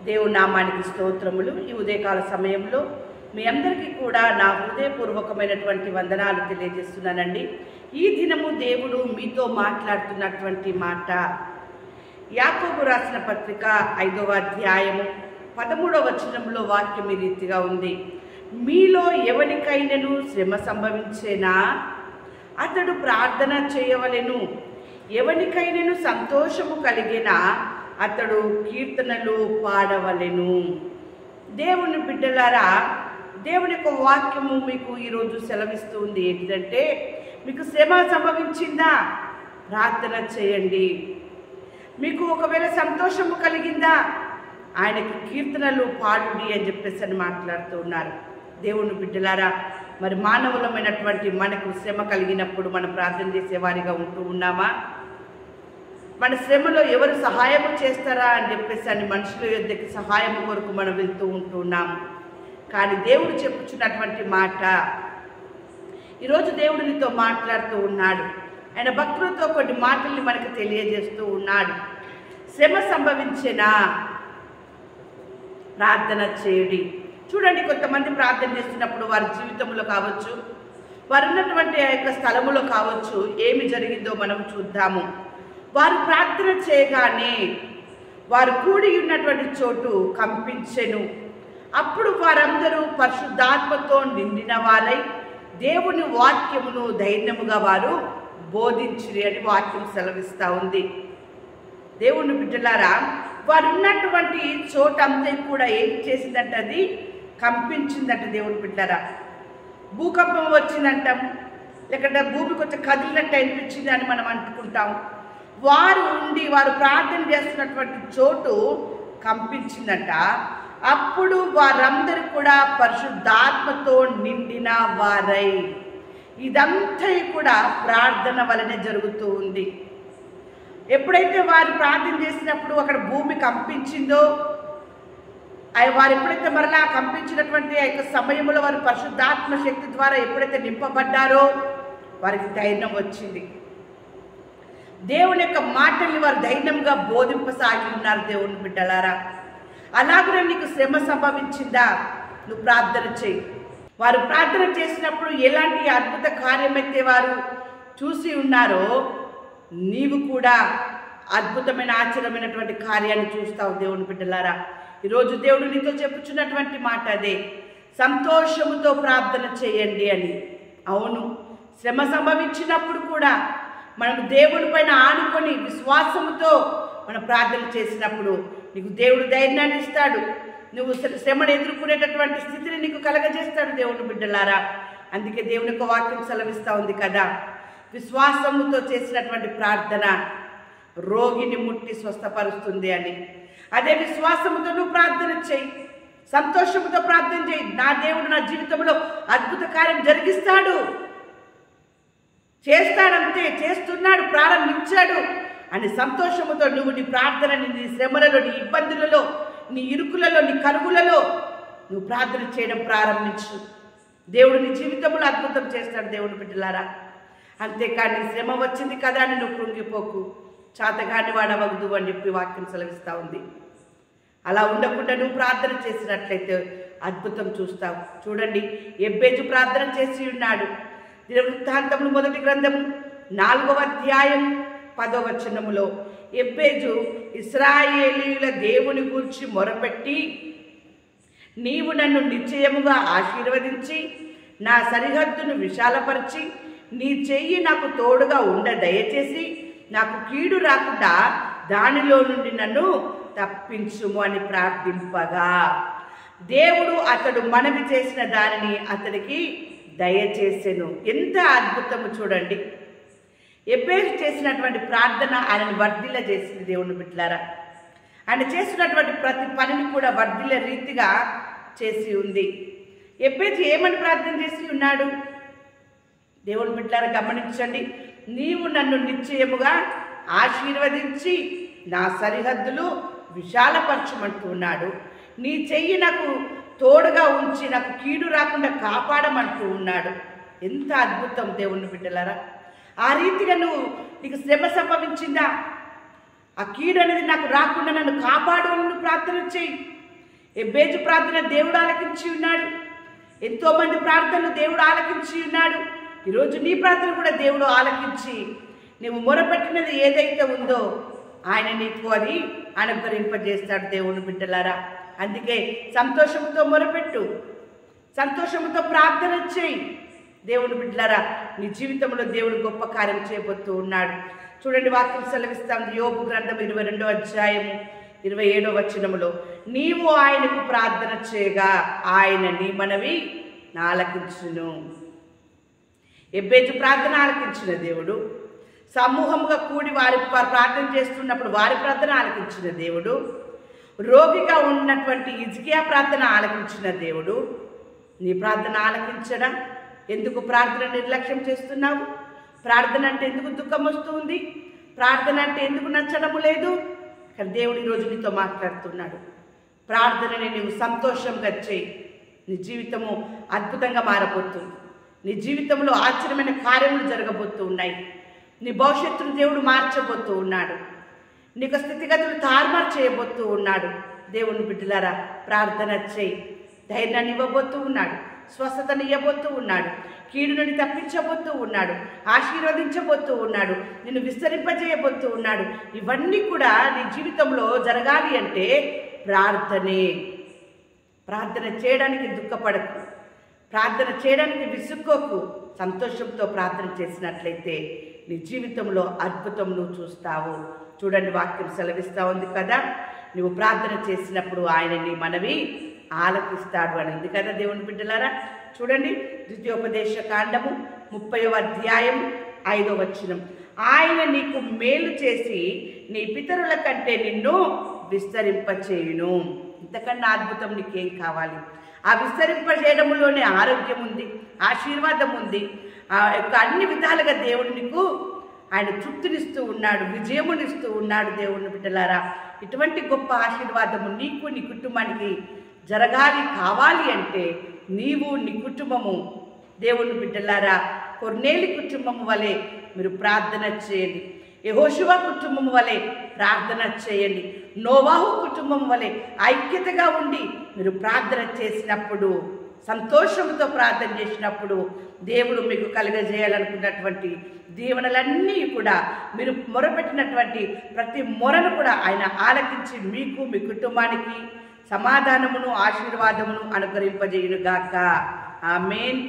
దేవుని నామానికి స్తోత్రములు. ఈ ఉదయకాల సమయంలో మీ అందరికీ కూడా నా హృదయపూర్వకమైనటువంటి వందనాలు తెలియజేస్తున్నానండి. ఈ దినము దేవుడు మీతో మాట్లాడుతున్నటువంటి మాట యాకోబు రాసిన పత్రిక 5వ అధ్యాయము 13వ వచనంలో వాక్యం ఈ రీతిగా ఉంది. మీలో ఎవరికైనను శ్రమ సంభవించేనా అతడు ప్రార్థన చేయవలెను, ఎవరికైనను సంతోషము కలిగినా అతడు కీర్తనలు పాడవలెను. దేవుని బిడ్డలారా, దేవుని యొక్క వాక్యము మీకు ఈరోజు సెలవిస్తుంది. ఏంటంటే, మీకు శ్రమ సంభవించిందా ప్రార్థన చేయండి. మీకు ఒకవేళ సంతోషము కలిగిందా ఆయనకి కీర్తనలు పాడుడి అని చెప్పేసి మాట్లాడుతూ ఉన్నారు. దేవుని బిడ్డలారా, మరి మానవులమైనటువంటి మనకు శ్రమ కలిగినప్పుడు మనం ప్రార్థన చేసేవారిగా ఉంటూ ఉన్నామా? మన శ్రమలో ఎవరు సహాయము చేస్తారా అని చెప్పేసి మనుషుల యొద్దకి సహాయం కొరకు మనం వెళ్తూ ఉంటున్నాము. కానీ దేవుడు చెప్పుచున్నటువంటి మాట, ఈరోజు దేవుడు నీతో మాట్లాడుతూ ఉన్నాడు. ఆయన భక్తులతో కొన్ని మాటల్ని మనకు తెలియజేస్తూ ఉన్నాడు. శ్రమ సంభవించేనా ప్రార్థన చేయుడి. చూడండి, కొంతమంది ప్రార్థన చేస్తున్నప్పుడు వారి జీవితంలో కావచ్చు, వారు ఉన్నటువంటి ఆ యొక్క స్థలములో కావచ్చు, ఏమి జరిగిందో మనం చూద్దాము. వారు ప్రార్థన చేయగానే వారు కూడి ఉన్నటువంటి చోటు కంపించెను. అప్పుడు వారందరూ పరిశుద్ధాత్మతో నిండిన వారై దేవుని వాక్యమును ధైర్యముగా వారు బోధించిరి అని వాక్యం సెలవిస్తూ ఉంది. దేవుని బిడ్డలారా, వారు ఉన్నటువంటి చోటంతా కూడా ఏం చేసిందంట? అది కంపించిందంట. దేవుని బిడ్డలారా, భూకంపం వచ్చిందంటాం, లేకపోతే భూమి కొంచెం కదిలినట్టు అనిపించింది అని మనం అనుకుంటాం. వారు ప్రార్థన చేస్తున్నటువంటి చోటు కంపించిందంట. అప్పుడు వారందరూ కూడా పరిశుద్ధాత్మతో నిండిన వారై, ఇదంతా కూడా ప్రార్థన వలనే జరుగుతూ ఉంది. ఎప్పుడైతే వారు ప్రార్థన చేసినప్పుడు అక్కడ భూమి కంపించిందో, వారు ఎప్పుడైతే మరలా కంపించినటువంటి ఆ యొక్క సమయంలో వారు పరిశుద్ధాత్మ శక్తి ద్వారా ఎప్పుడైతే నింపబడ్డారో వారికి ధైర్యం వచ్చింది. దేవుని యొక్క మాటల్ని వారు ధైర్యంగా బోధింపసాగి ఉన్నారు. దేవుని బిడ్డలారా, అలాగే నీకు శ్రమ సంభవించిందా? నువ్వు ప్రార్థన చేయి. వారు ప్రార్థన చేసినప్పుడు ఎలాంటి అద్భుత కార్యమైతే వారు చూసి ఉన్నారో, నీవు కూడా అద్భుతమైన ఆశ్చర్యమైనటువంటి కార్యాన్ని చూస్తావు. దేవుని బిడ్డలారా, ఈరోజు దేవుడు నీతో చెప్పుచున్నటువంటి మాట అదే, సంతోషముతో ప్రార్థన చేయండి అని. అవును, శ్రమ సంభవించినప్పుడు కూడా మనం దేవుని పైన ఆనుకొని విశ్వాసముతో మనం ప్రార్థన చేసినప్పుడు నీకు దేవుడు ధైర్యాన్ని ఇస్తాడు. నువ్వు శ్రమను ఎదుర్కొనేటటువంటి స్థితిని నీకు కలగజేస్తాడు. దేవుని బిడ్డలారా, అందుకే దేవుని యొక్క వాక్యం సెలవిస్తూ ఉంది కదా, విశ్వాసముతో చేసినటువంటి ప్రార్థన రోగిని ముట్టి స్వస్థపరుస్తుంది అని. అదే విశ్వాసముతో నువ్వు ప్రార్థన చేయి, సంతోషముతో ప్రార్థన చేయి. నా దేవుడు నా జీవితంలో అద్భుత కార్యం జరిగిస్తాడు, చేస్తాడంతే, చేస్తున్నాడు, ప్రారంభించాడు అని సంతోషముతో నువ్వు నీ ప్రార్థనని, నీ శ్రమలలో, నీ ఇబ్బందులలో, నీ ఇరుకులలో, నీ కరువులలో నువ్వు ప్రార్థన చేయడం ప్రారంభించు. దేవుడు నీ జీవితంలో అద్భుతం చేస్తాడు. దేవుని బిడ్డలారా, అంతేకాని శ్రమ వచ్చింది కదా అని నువ్వు కృంగిపోకు, చాతగాని వాడవద్దు అని చెప్పి వాక్యం సెలవిస్తూ ఉంది. అలా ఉండకుండా నువ్వు ప్రార్థన చేసినట్లయితే అద్భుతం చూస్తావు. చూడండి, ఎబ్బేజు ప్రార్థన చేసి ఉన్నాడు. దినవృత్తాంతములు 1వ గ్రంథము 4వ అధ్యాయం 10వ వచనములో ఎబ్బేజు ఇశ్రాయేలీయుల దేవుని గూర్చి మొరపెట్టి, నీవు నన్ను నిశ్చయముగా ఆశీర్వదించి నా సరిహద్దును విశాలపరిచి నీ చెయ్యి నాకు తోడుగా ఉండ దయచేసి నాకు కీడు రాకుండా దానిలో నుండి నన్ను తప్పించుము అని ప్రార్థింపగా దేవుడు అతడు మనవి చేసిన దానిని అతనికి దయచేసెను. ఎంత అద్భుతము చూడండి. ఎబ్బేజు చేసినటువంటి ప్రార్థన ఆయనను వర్ధిల్ల చేసింది. దేవుని బిడ్డలారా, ఆయన చేసినటువంటి ప్రతి పనిని కూడా వర్ధిల్ల రీతిగా చేసి ఉంది. ఎబ్బేజు ఏమని ప్రార్థన చేసి ఉన్నాడు? దేవుని బిడ్డలారా గమనించండి, నీవు నన్ను నిశ్చయముగా ఆశీర్వదించి నా సరిహద్దులు విశాలపరచమంటూ ఉన్నాడు. నీ చెయ్యి నాకు తోడుగా ఉంచి నాకు కీడు రాకుండా కాపాడమంటూ ఉన్నాడు. ఎంత అద్భుతం దేవుని బిడ్డలారా. ఆ రీతిగా నీకు శ్రమ సంభవించిందా? ఆ కీడు అనేది నాకు రాకుండా నన్ను కాపాడు అని నువ్వు ప్రార్థన చేయి. ఎబ్బేజు ప్రార్థన దేవుడు ఆలకించి ఉన్నాడు. ఎంతోమంది ప్రార్థనలు దేవుడు ఆలకించి ఉన్నాడు. ఈరోజు నీ ప్రార్థన కూడా దేవుడు ఆలకించి నువ్వు మొరపెట్టినది ఏదైతే ఉందో ఆయన నీకు అది అనుగ్రహింపజేస్తాడు. దేవుని బిడ్డలారా, అందుకే సంతోషంతో మొరపెట్టు, సంతోషంతో ప్రార్థన చేయి. దేవుని బిడ్డలారా, నీ జీవితంలో దేవుడు గొప్ప కార్యం చేయబోతూ ఉన్నాడు. చూడండి, వాక్యం సెలవిస్తాం. యోబు గ్రంథం 22వ అధ్యాయము 27వ వచనములో, నీవు ఆయనకు ప్రార్థన చేయగా ఆయన నీ మనవి ఆలకించును. ఎబ్బేజు ప్రార్థన ఆలకించిన దేవుడు, సమూహంగా కూడి వారి ప్రార్థన చేస్తున్నప్పుడు వారి ప్రార్థన ఆలకించిన దేవుడు, రోగిగా ఉన్నటువంటి హిజ్కియా ప్రార్థన ఆలకించిన దేవుడు నీ ప్రార్థన ఆలకించడా? ఎందుకు ప్రార్థన నిర్లక్ష్యం చేస్తున్నావు? ప్రార్థన అంటే ఎందుకు దుఃఖం వస్తుంది? ప్రార్థన అంటే ఎందుకు నచ్చడము లేదు? కానీ దేవుడు ఈరోజు నీతో మాట్లాడుతున్నాడు. ప్రార్థనని నీవు సంతోషంగా చేయి. నీ జీవితము అద్భుతంగా మారబోతుంది. నీ జీవితంలో ఆశ్చర్యమైన కార్యములు జరగబోతూ ఉన్నాయి. నీ భవిష్యత్తును దేవుడు మార్చబోతూ ఉన్నాడు. నీకు స్థితిగతులు తారుమారు చేయబోతూ ఉన్నాడు. దేవుని బిడ్డలారా, ప్రార్థన చేయి. ధైర్యాన్ని ఇవ్వబోతూ ఉన్నాడు. స్వస్థతను ఇవ్వబోతూ ఉన్నాడు. కీడు నుండి తప్పించబోతూ ఉన్నాడు. ఆశీర్వదించబోతూ ఉన్నాడు. నిన్ను విస్తరింపజేయబోతూ ఉన్నాడు. ఇవన్నీ కూడా నీ జీవితంలో జరగాలి అంటే ప్రార్థనే. ప్రార్థన చేయడానికి దుఃఖపడకు, ప్రార్థన చేయడానికి విసుక్కోకు. సంతోషంతో ప్రార్థన చేసినట్లయితే నీ జీవితంలో అద్భుతం నువ్వు చూస్తావు. చూడండి, వాక్యం సెలవిస్తూ ఉంది కదా, నువ్వు ప్రార్థన చేసినప్పుడు ఆయన నీ మనవి ఆలకిస్తాడు అని ఉంది కదా. దేవుని బిడ్డలారా, చూడండి, ద్వితీయోపదేశ కాండము 30వ అధ్యాయం 5వ వచనం, ఆయన నీకు మేలు చేసి నీ పితరుల కంటే నిన్ను విస్తరింపచేయును. ఇంతకన్నా అద్భుతం నీకేం కావాలి? ఆ విస్తరింపజేయడంలోనే ఆరోగ్యం ఉంది, ఆశీర్వాదం ఉంది. అన్ని విధాలుగా దేవుడు నీకు ఆయన తృప్తినిస్తూ ఉన్నాడు, విజయమునిస్తూ ఉన్నాడు. దేవుని బిడ్డలారా, ఇటువంటి గొప్ప ఆశీర్వాదము నీకు నీ కుటుంబానికి జరగాలి కావాలి అంటే నీవు నీ కుటుంబము, దేవుని బిడ్డలారా, కొర్నేలి కుటుంబము వలె మీరు ప్రార్థన చేయండి. యెహోషువ కుటుంబం వలె ప్రార్థన చేయండి. నోవాహు కుటుంబం వలె ఐక్యతగా ఉండి మీరు ప్రార్థన చేసినప్పుడు, సంతోషంతో ప్రార్థన చేసినప్పుడు దేవుడు మీకు కలుగజేయాలనుకున్నటువంటి దీవెనలన్నీ కూడా, మీరు మొరపెట్టినటువంటి ప్రతి మొరను కూడా ఆయన ఆలకించి మీకు మీ కుటుంబానికి సమాధానమును ఆశీర్వాదమును అనుగ్రహింపజేయునుగాక. ఆమేన్.